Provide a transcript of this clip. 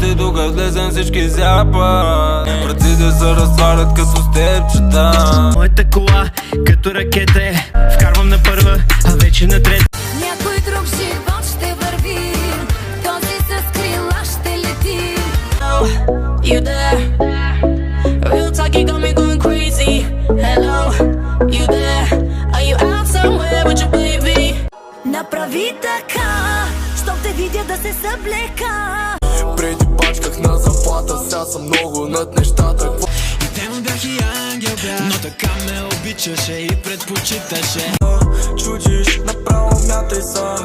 нощи, тук влезем всички зяпа. Вратите се разтварят като степчета. Моята кола като ракета е, вкарвам на първа, а вече на трета. Някой друг живот ще върви, този с крила ще лети. You there? Real talk, you got me going crazy. Hello, you there? Are you out somewhere with your baby? Направи така, щом те видя да се съблека. Преди бачках на заплата, сега съм много над нещата. И демон бях и ангел бях, но така ме обичаше и предпочиташе. Чудиш, направо мятай са.